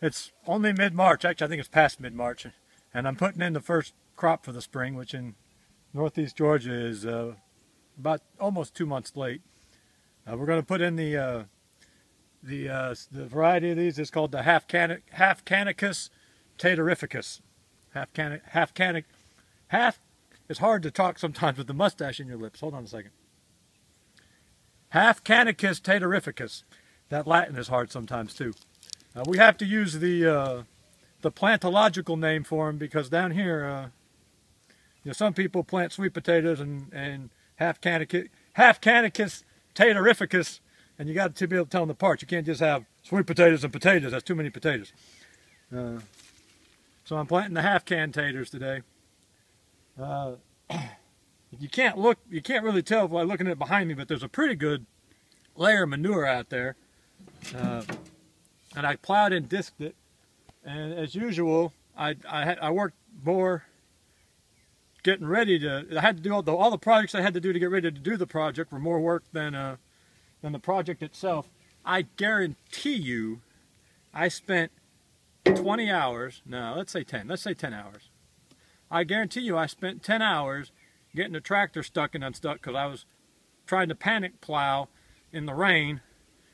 It's only mid-March. Actually, I think it's past mid-March, and I'm putting in the first crop for the spring, which in northeast Georgia is about almost 2 months late. We're going to put in the variety of these is called the Halfcanicus Taterificus. It's hard to talk sometimes with the mustache in your lips. Hold on a second. Halfcanicus Taterificus. That Latin is hard sometimes too. We have to use the plantological name for them because down here, some people plant sweet potatoes and Halfcanicus Taterificus, and you got to be able to tell them apart. You can't just have sweet potatoes and potatoes. That's too many potatoes. So I'm planting the half-can taters today. You can't really tell by looking at it behind me, but there's a pretty good layer of manure out there. And I plowed and disked it, and as usual, I worked more getting ready to. I had to do all the projects I had to do to get ready to do the project were more work than the project itself. I guarantee you, I spent 20 hours. No, let's say 10. Let's say 10 hours. I guarantee you, I spent 10 hours getting the tractor stuck and unstuck because I was trying to panic plow in the rain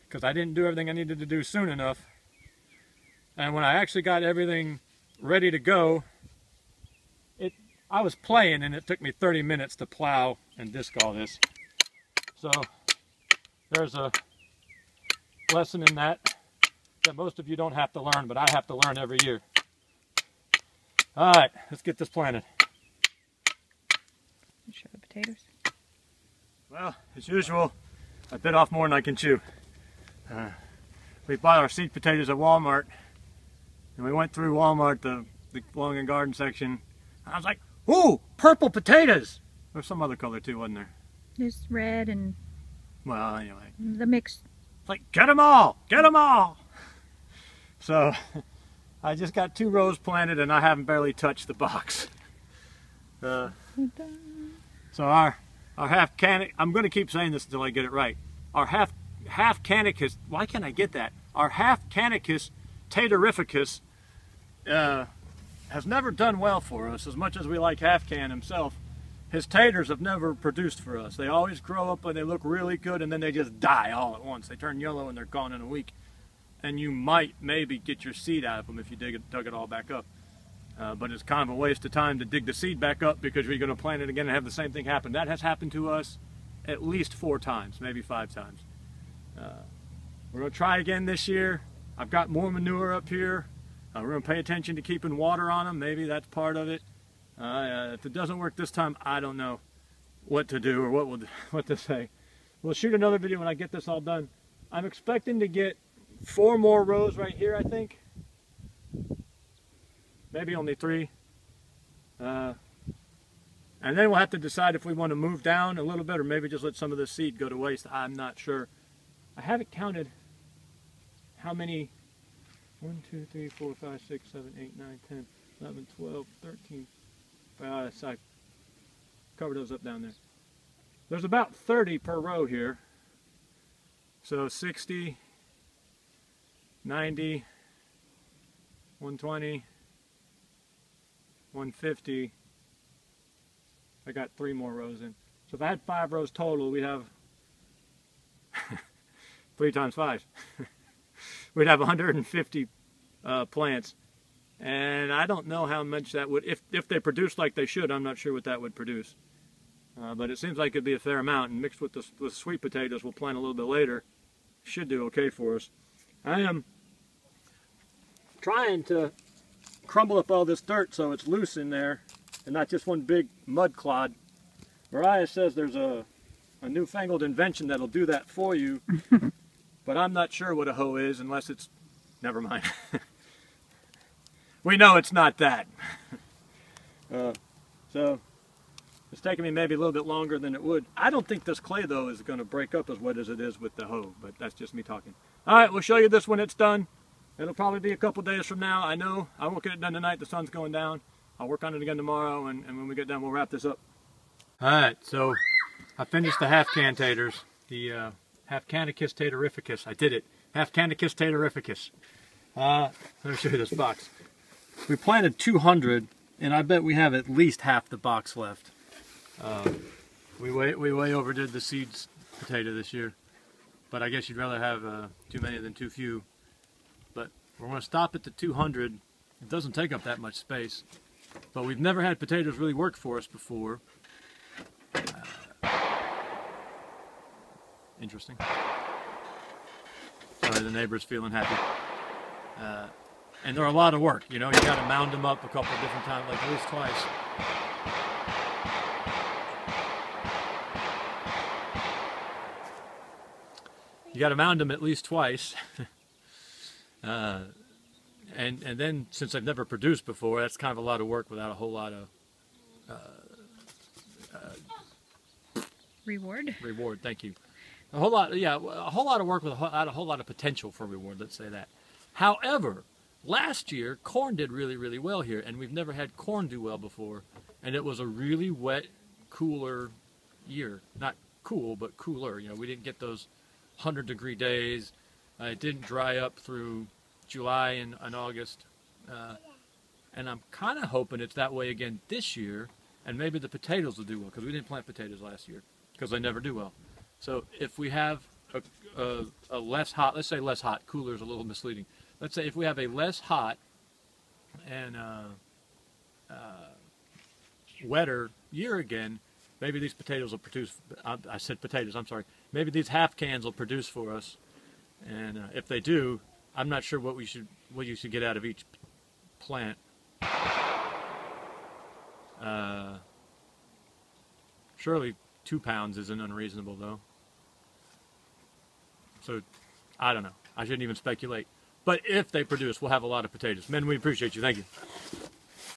because I didn't do everything I needed to do soon enough. And when I actually got everything ready to go, I was playing and it took me 30 minutes to plow and disc all this. So there's a lesson in that most of you don't have to learn, but I have to learn every year. All right, let's get this planted. Show the potatoes. Well, as usual, I bit off more than I can chew. We bought our seed potatoes at Walmart, and we went through Walmart, the lawn and garden section. I was like, ooh, purple potatoes! There's some other color too, wasn't there? There's red and... Well, anyway. The mix. It's like, get them all! Get them all! So, I just got 2 rows planted and I haven't barely touched the box. So our Halfcanicus, I'm going to keep saying this until I get it right. Our Halfcanicus, why can't I get that? Our Halfcanicus Taterificus has never done well for us. As much as we like Halfcan himself, his taters have never produced for us. They always grow up and they look really good and then they just die all at once. They turn yellow and they're gone in a week. And you might maybe get your seed out of them if you dug it all back up. But it's kind of a waste of time to dig the seed back up because you're going to plant it again and have the same thing happen. That has happened to us at least 4 times, maybe 5 times. We're going to try again this year. I've got more manure up here. We're going to pay attention to keeping water on them. Maybe that's part of it. If it doesn't work this time, I don't know what to do or what to say. We'll shoot another video when I get this all done. I'm expecting to get 4 more rows right here, I think. Maybe only 3. And then we'll have to decide if we want to move down a little bit or maybe just let some of the seed go to waste. I'm not sure. I haven't counted how many. 1, 2, 3, 4, 5, 6, 7, 8, 9, 10, 11, 12, 13. So I covered those up down there. There's about 30 per row here. So 60, 90, 120, 150. I got 3 more rows in. So if I had 5 rows total, we'd have 3 times 5. We'd have 150 plants. And I don't know how much that would, if they produce like they should, I'm not sure what that would produce. But it seems like it'd be a fair amount, and mixed with the sweet potatoes we'll plant a little bit later, should do okay for us. I am trying to crumble up all this dirt so it's loose in there and not just one big mud clod. Mariah says there's a newfangled invention that'll do that for you, but I'm not sure what a hoe is unless it's, never mind. We know it's not that. So it's taking me maybe a little bit longer than it would. I don't think this clay though is going to break up as wet as it is with the hoe, but that's just me talking. All right, we'll show you this when it's done. It'll probably be a couple days from now. I know I won't get it done tonight. The sun's going down. I'll work on it again tomorrow, and when we get done, we'll wrap this up. All right, so I finished the Halfcan taters, the Halfcanicus Taterificus. I did it. Halfcanicus Taterificus. Let me show you this box. We planted 200, and I bet we have at least half the box left. We way overdid the seeds potato this year, but I guess you'd rather have too many than too few. But we're going to stop at the 200. It doesn't take up that much space, but we've never had potatoes really work for us before. Interesting. Sorry, the neighbor's feeling happy. And they're a lot of work, you know. You got to mound them up a couple of different times, like at least twice. You got to mound them at least twice. And then, since I've never produced before, that's kind of a lot of work without a whole lot of reward. Reward, thank you. A whole lot, yeah, a whole lot of work with a whole lot of potential for reward. Let's say that. However, last year corn did really, really well here, and we've never had corn do well before. And it was a really wet, cooler year. Not cool, but cooler. You know, we didn't get those 100-degree days. It didn't dry up through July and August. And I'm kind of hoping it's that way again this year, and maybe the potatoes will do well, because we didn't plant potatoes last year, because they never do well. So if we have a less hot, let's say less hot, cooler is a little misleading. Let's say if we have a less hot and wetter year again, maybe these potatoes will produce, I said potatoes, I'm sorry, maybe these half cans will produce for us. And if they do, I'm not sure what you should get out of each plant. Surely 2 pounds isn't unreasonable, though. So, I don't know. I shouldn't even speculate. But if they produce, we'll have a lot of potatoes. Men, we appreciate you. Thank you.